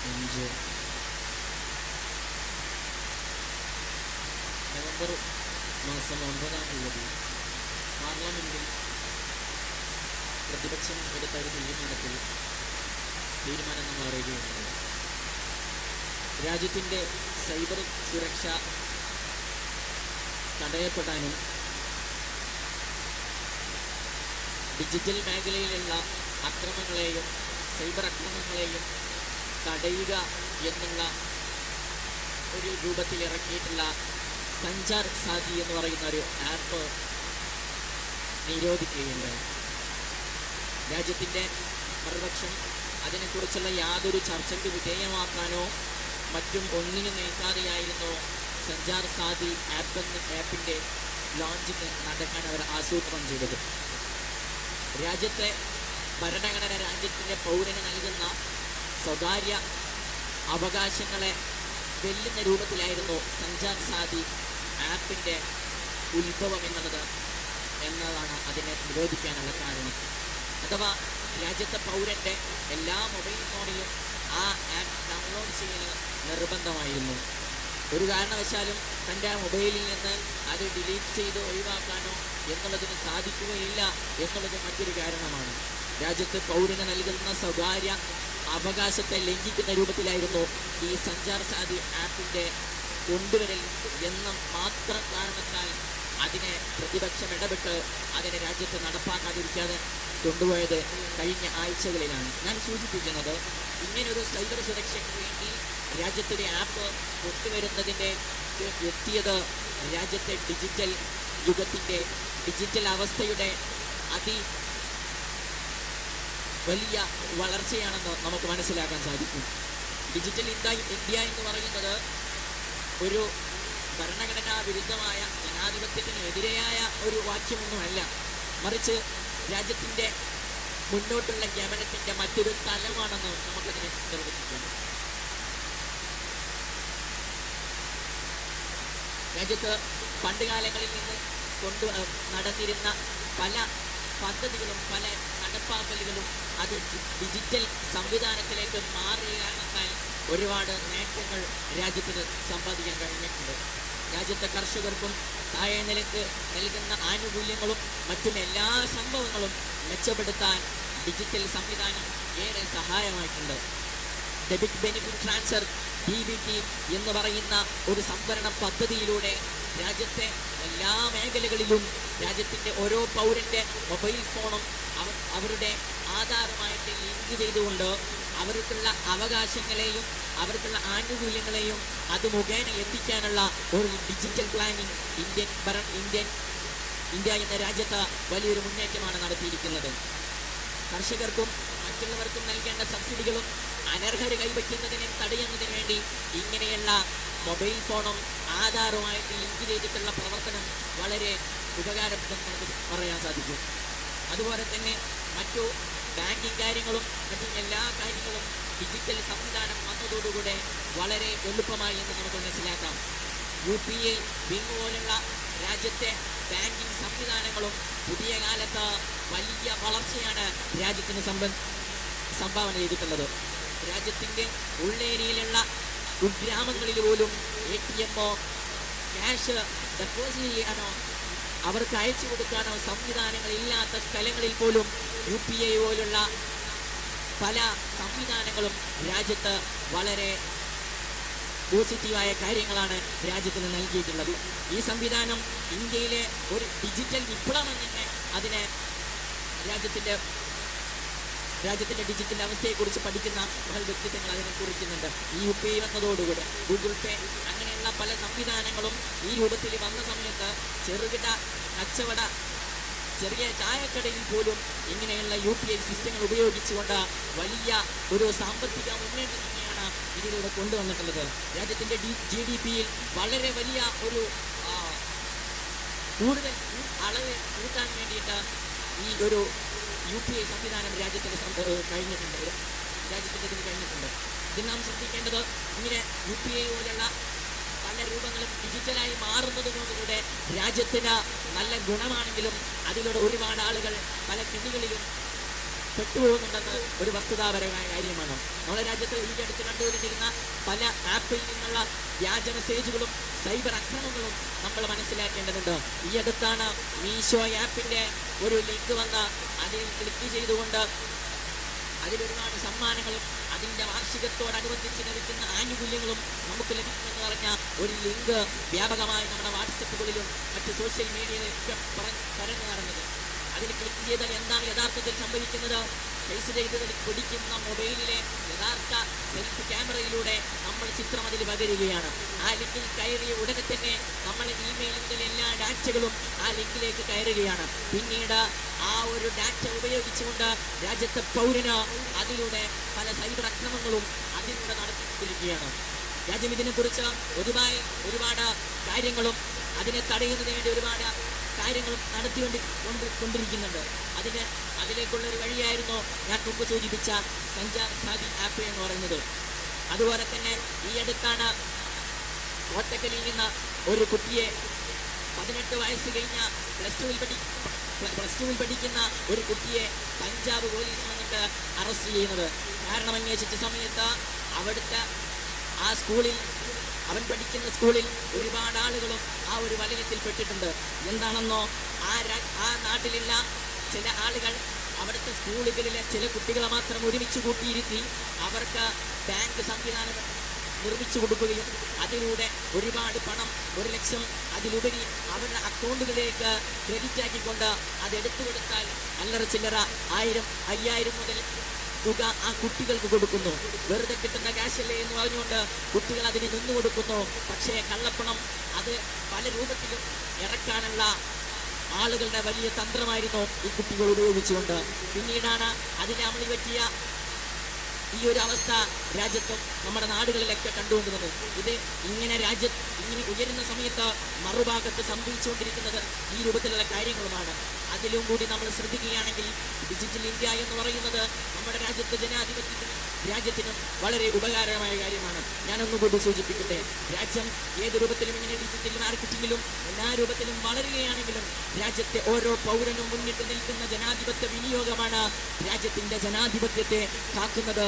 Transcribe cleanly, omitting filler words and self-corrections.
5 November മാസം 9-ാം തീയതി പാർലമെന്റിൽ പ്രതിപക്ഷം എടുത്ത ഒരു തീരുമാനം നമ്മൾ അറിയുകയുണ്ടായി. രാജ്യത്തിൻ്റെ സൈബർ സുരക്ഷ തടയപ്പെടാനും ഡിജിറ്റൽ മേഖലയിലുള്ള അക്രമങ്ങളെയും സൈബർ അക്രമങ്ങളെയും തടയുക എന്നുള്ള ഒരു രൂപത്തിൽ ഇറക്കിയിട്ടുള്ള സഞ്ചാർ സാധി എന്ന് പറയുന്ന ഒരു ആപ്പ് നിരോധിക്കുകയുണ്ടായി. രാജ്യത്തിൻ്റെ പ്രതിപക്ഷം അതിനെക്കുറിച്ചുള്ള യാതൊരു ചർച്ചയ്ക്ക് വിധേയമാക്കാനോ മറ്റും ഒന്നിനും നിൽക്കാതെയായിരുന്നു സഞ്ചാർ സാധി ആപ്പിൻ്റെ ലോഞ്ചിങ് നടക്കാൻ അവർ ആസൂത്രണം ചെയ്തത്. രാജ്യത്തെ ഭരണഘടന രാജ്യത്തിൻ്റെ പൗരന് നൽകുന്ന സ്വകാര്യ അവകാശങ്ങളെ വെല്ലുന്ന രൂപത്തിലായിരുന്നു സഞ്ചാർ സാധി ആപ്പിൻ്റെ ഉത്ഭവം എന്നതാണ് അതിനെ നിരോധിക്കാനുള്ള കാരണം. അഥവാ രാജ്യത്തെ പൗരൻ്റെ എല്ലാ മൊബൈൽ ഫോണിലും ആ ആപ്പ് ഡൗൺലോഡ് ചെയ്യൽ നിർബന്ധമായിരുന്നു. ഒരു കാരണവശാലും തൻ്റെ മൊബൈലിൽ നിന്ന് അത് ഡിലീറ്റ് ചെയ്ത് ഒഴിവാക്കാനോ എന്നുള്ളതിന് സാധിക്കുകയില്ല എന്നുള്ളത് മറ്റൊരു കാരണമാണ്. രാജ്യത്ത് പൗരന് നൽകുന്ന സ്വകാര്യ അവകാശത്തെ ലംഘിക്കുന്ന രൂപത്തിലായിരുന്നു ഈ സഞ്ചാർ സാധി ആപ്പിൻ്റെ കൊണ്ടുവരൽ എന്ന മാത്രം കാരണത്താൽ അതിനെ പ്രതിപക്ഷം ഇടപെട്ട് അതിനെ രാജ്യത്ത് നടപ്പാക്കാതിരിക്കാതെ കൊണ്ടുപോയത് കഴിഞ്ഞ ആഴ്ചകളിലാണ്. ഞാൻ സൂചിപ്പിക്കുന്നത്, ഇങ്ങനൊരു സൈബർ സുരക്ഷയ്ക്ക് വേണ്ടി രാജ്യത്തൊരു ആപ്പ് കൊണ്ടുവരുന്നതിൻ്റെ എത്തിയത് രാജ്യത്തെ ഡിജിറ്റൽ യുഗത്തിൻ്റെ ഡിജിറ്റൽ അവസ്ഥയുടെ വലിയ വളർച്ചയാണെന്ന് നമുക്ക് മനസ്സിലാക്കാൻ സാധിക്കും. ഡിജിറ്റൽ ഇന്ത്യ എന്ന് പറയുന്നത് ഒരു ഭരണഘടനാ വിരുദ്ധമായ ജനാധിപത്യത്തിനെതിരെയായ ഒരു വാക്യമൊന്നുമല്ല, മറിച്ച് രാജ്യത്തിൻ്റെ മുന്നോട്ടുള്ള ഗമനത്തിൻ്റെ മറ്റൊരു തലമാണെന്ന് നമുക്കതിനെ നിർവചിക്കാം. രാജ്യത്ത് പണ്ടുകാലങ്ങളിൽ നിന്ന് നടന്നിരുന്ന പല പദ്ധതികളും പല നടപ്പാക്കലുകളും അത് ഡിജിറ്റൽ സംവിധാനത്തിലേക്ക് മാറിയ കാരണത്താൽ ഒരുപാട് നേട്ടങ്ങൾ രാജ്യത്തിന് സമ്പാദിക്കാൻ കഴിഞ്ഞിട്ടുണ്ട്. രാജ്യത്തെ കർഷകർക്കും താഴെ നിലക്ക് നൽകുന്ന ആനുകൂല്യങ്ങളും മറ്റും എല്ലാ സംഭവങ്ങളും മെച്ചപ്പെടുത്താൻ ഡിജിറ്റൽ സംവിധാനം ഏറെ സഹായമായിട്ടുണ്ട്. ഡെബിറ്റ് ബെനിഫിറ്റ് ട്രാൻസ്ഫർ DBT എന്ന് പറയുന്ന ഒരു സംഭരണ പദ്ധതിയിലൂടെ രാജ്യത്തെ എല്ലാ മേഖലകളിലും രാജ്യത്തിൻ്റെ ഓരോ പൗരൻ്റെ മൊബൈൽ ഫോണും അവരുടെ ആധാറുമായിട്ട് ലിങ്ക് ചെയ്തുകൊണ്ട് അവർക്കുള്ള അവകാശങ്ങളെയും അവർക്കുള്ള ആനുകൂല്യങ്ങളെയും അത് മുഖേന എത്തിക്കാനുള്ള ഒരു ഡിജിറ്റൽ പ്ലാനിങ് ഇന്ത്യ എന്ന രാജ്യത്ത് വലിയൊരു മുന്നേറ്റമാണ് നടത്തിയിരിക്കുന്നത്. കർഷകർക്കും മറ്റുള്ളവർക്കും നൽകേണ്ട സബ്സിഡികളും അനർഹർ കൈവയ്ക്കുന്നതിനെ തടയുന്നതിന് വേണ്ടി ഇങ്ങനെയുള്ള മൊബൈൽ ഫോണും ആധാറുമായിട്ട് ലിങ്ക് ചെയ്തിട്ടുള്ള പ്രവർത്തനം വളരെ ഉപകാരപ്രദം നമുക്ക് പറയാൻ സാധിക്കും. അതുപോലെ തന്നെ മറ്റു ബാങ്കിങ് കാര്യങ്ങളും മറ്റും എല്ലാ കാര്യങ്ങളും ഡിജിറ്റൽ സംവിധാനം വന്നതോടുകൂടെ വളരെ എളുപ്പമായി എന്ന് നമുക്ക് മനസ്സിലാക്കാം. UPI ബിങ് പോലുള്ള രാജ്യത്തെ ബാങ്കിങ് സംവിധാനങ്ങളും പുതിയ കാലത്ത് വലിയ വളർച്ചയാണ് രാജ്യത്തിന് സംഭാവന ചെയ്തിട്ടുള്ളത്. രാജ്യത്തിൻ്റെ ഉള്ളേരിയയിലുള്ള കുഗ്രാമങ്ങളിൽ പോലും ATMോ ക്യാഷ് ഡെപ്പോസിറ്റ് ചെയ്യാനോ അവർക്ക് അയച്ചു കൊടുക്കാനോ സംവിധാനങ്ങളില്ലാത്ത സ്ഥലങ്ങളിൽ പോലും UPI പോലുള്ള പല സംവിധാനങ്ങളും രാജ്യത്ത് വളരെ പോസിറ്റീവായ കാര്യങ്ങളാണ് രാജ്യത്തിന് നൽകിയിട്ടുള്ളത്. ഈ സംവിധാനം ഇന്ത്യയിലെ ഒരു ഡിജിറ്റൽ വിപ്ലവം തന്നെ അതിനെ രാജ്യത്തിൻ്റെ ഡിജിറ്റൽ അവസ്ഥയെക്കുറിച്ച് പഠിക്കുന്ന പല വ്യക്തിത്വങ്ങൾ അതിനെ കുറിക്കുന്നുണ്ട്. ഈ UPI വന്നതോടുകൂടെ ഗൂഗിൾ പേ അങ്ങനെയുള്ള പല സംവിധാനങ്ങളും ഈ രൂപത്തിൽ വന്ന സമയത്ത് ചെറുകിട കച്ചവട ചെറിയ ചായക്കടയിൽ പോലും ഇങ്ങനെയുള്ള UPI സിസ്റ്റങ്ങൾ ഉപയോഗിച്ചുകൊണ്ട് വലിയ ഒരു സാമ്പത്തിക മുന്നേറ്റം തന്നെയാണ് ഇതിലൂടെ കൊണ്ടുവന്നിട്ടുള്ളത്. രാജ്യത്തിൻ്റെ GDPയിൽ വളരെ വലിയ ഒരു കൂടുതൽ അളവ് കൂട്ടാൻ വേണ്ടിയിട്ട് ഈ ഒരു UPI സംവിധാനം രാജ്യത്തിന് കഴിഞ്ഞിട്ടുണ്ട്. ഇതിൽ നാം ശ്രദ്ധിക്കേണ്ടത്, ഇങ്ങനെ UPI പോലുള്ള പല രൂപങ്ങളും ഡിജിറ്റലായി മാറുന്നതിനോടുകൂടെ രാജ്യത്തിന് നല്ല ഗുണമാണെങ്കിലും അതിലൂടെ ഒരുപാട് ആളുകൾ പല കെണികളിലും പെട്ടുപോകുന്നുണ്ടെന്ന് ഒരു വസ്തുതാപരമായ കാര്യമാണ്. നമ്മുടെ രാജ്യത്ത് ഈ അടുത്ത് കണ്ടുവരുന്നിരുന്ന പല ആപ്പിൽ നിന്നുള്ള വ്യാജ മെസ്സേജുകളും സൈബർ അക്രമങ്ങളും നമ്മൾ മനസ്സിലാക്കേണ്ടതുണ്ട്. ഈ അടുത്താണ് മീഷോ ആപ്പിന്റെ ഒരു ലിങ്ക് വന്ന അതിൽ ക്ലിക്ക് ചെയ്തുകൊണ്ട് അതിലൊരുപാട് സമ്മാനങ്ങളും അതിൻ്റെ വാർഷികത്തോടനുബന്ധിച്ച് ലഭിക്കുന്ന ആനുകൂല്യങ്ങളും നമുക്ക് ലഭിക്കുമെന്ന് പറഞ്ഞ ഒരു ലിങ്ക് വ്യാപകമായി നമ്മുടെ വാട്സപ്പുകളിലും മറ്റ് സോഷ്യൽ മീഡിയയിലൊക്കെ പരന്നു നടന്നത്. അതിൽ ക്ലിക്ക് ചെയ്താൽ എന്താണ് യഥാർത്ഥത്തിൽ സംഭവിക്കുന്നത്? ഫേസ് ചെയ്ത് പിടിക്കുന്ന മൊബൈലിലെ യഥാർത്ഥ സെൽഫി ക്യാമറയിലൂടെ നമ്മൾ ചിത്രം അതിൽ പകരുകയാണ്. ആ ലിങ്കിൽ കയറിയ ഉടനെ തന്നെ നമ്മൾ ഇമെയിലിൻ്റെ എല്ലാ ഡാറ്റകളും ആ ലിങ്കിലേക്ക് കയറുകയാണ്. പിന്നീട് ആ ഒരു ഡാറ്റ ഉപയോഗിച്ചുകൊണ്ട് രാജ്യത്തെ പൗരന് അതിലൂടെ പല സൈബർ അക്രമങ്ങളും അതിലൂടെ നടത്തിക്കൊണ്ടിരിക്കുകയാണ്. രാജ്യം ഇതിനെക്കുറിച്ച് ഒരുപാട് കാര്യങ്ങളും അതിനെ തടയുന്നതിന് വേണ്ടി ഒരുപാട് കാര്യങ്ങളും കൊണ്ടിരിക്കുന്നുണ്ട്. അതിലേക്കുള്ളൊരു വഴിയായിരുന്നു ഞാൻ മുമ്പ് സൂചിപ്പിച്ച സഞ്ചാർ സാധി ആപ്പ് എന്ന് പറയുന്നത്. അതുപോലെ തന്നെ ഈ അടുത്താണ് കോട്ടക്കലിൽ നിന്ന് ഒരു കുട്ടിയെ 18 വയസ്സ് കഴിഞ്ഞ പ്ലസ് ടുവിൽ പഠിക്കുന്ന ഒരു കുട്ടിയെ പഞ്ചാബ് പോലീസ് വന്നിട്ട് അറസ്റ്റ് ചെയ്യുന്നത്. കാരണം അന്വേഷിച്ച സമയത്ത് അവിടുത്തെ ആ സ്കൂളിൽ, അവൻ പഠിക്കുന്ന സ്കൂളിൽ ഒരുപാട് ആളുകളും ആ ഒരു വലയത്തിൽ പെട്ടിട്ടുണ്ട്. എന്താണെന്നോ, ആ നാട്ടിലുള്ള ചില ആളുകൾ അവിടുത്തെ സ്കൂളുകളിലെ ചില കുട്ടികളെ മാത്രം ഒരുമിച്ച് കൂട്ടിയിരുത്തി അവർക്ക് ബാങ്ക് സംവിധാനം നിർമ്മിച്ചു കൊടുക്കുകയും അതിലൂടെ ഒരുപാട് പണം, 1 ലക്ഷം അതിലുപരി അവരുടെ അക്കൗണ്ടുകളിലേക്ക് ക്രെഡിറ്റ് ആക്കിക്കൊണ്ട് അതെടുത്തു കൊടുത്താൽ അല്ലറ ചില്ലറ 1000, 5000 മുതൽ തുക ആ കുട്ടികൾക്ക് കൊടുക്കുന്നു. വെറുതെ കിട്ടുന്ന ക്യാഷല്ലേ എന്ന് പറഞ്ഞുകൊണ്ട് കുട്ടികൾ അതിന് നിന്നു കൊടുക്കുന്നു. പക്ഷേ കള്ളപ്പണം അത് പല രൂപത്തിലും ഇറക്കാനുള്ള ആളുകളുടെ വലിയ തന്ത്രമായിരുന്നു ഈ കുട്ടികൾ ഉപയോഗിച്ചുകൊണ്ട്. പിന്നീടാണ് അതിനെ അമളി പറ്റിയ ഈ ഒരു അവസ്ഥ രാജ്യത്തും നമ്മുടെ നാടുകളിലൊക്കെ കണ്ടുകൊണ്ടിരുന്നത്. ഇത് ഇങ്ങനെ ഉയരുന്ന സമയത്ത് മറുഭാഗത്ത് സംഭവിച്ചുകൊണ്ടിരിക്കുന്നത് ഈ രൂപത്തിലുള്ള കാര്യങ്ങളുമാണ്. അതിലും കൂടി നമ്മൾ ശ്രദ്ധിക്കുകയാണെങ്കിൽ ഡിജിറ്റൽ ഇന്ത്യ എന്ന് പറയുന്നത് നമ്മുടെ രാജ്യത്തിനും വളരെ ഉപകാരമായ കാര്യമാണ്. ഞാനൊന്നുകൂടി സൂചിപ്പിക്കട്ടെ, രാജ്യം ഏത് രൂപത്തിലും ഇങ്ങനെ ഡിജിറ്റൽ മാർക്കറ്റിങ്ങിലും എല്ലാ രൂപത്തിലും വളരുകയാണെങ്കിലും രാജ്യത്തെ ഓരോ പൗരനും മുന്നിട്ട് നിൽക്കുന്ന ജനാധിപത്യ വിനിയോഗമാണ് രാജ്യത്തിന്റെ ജനാധിപത്യത്തെ കാക്കുന്നത്.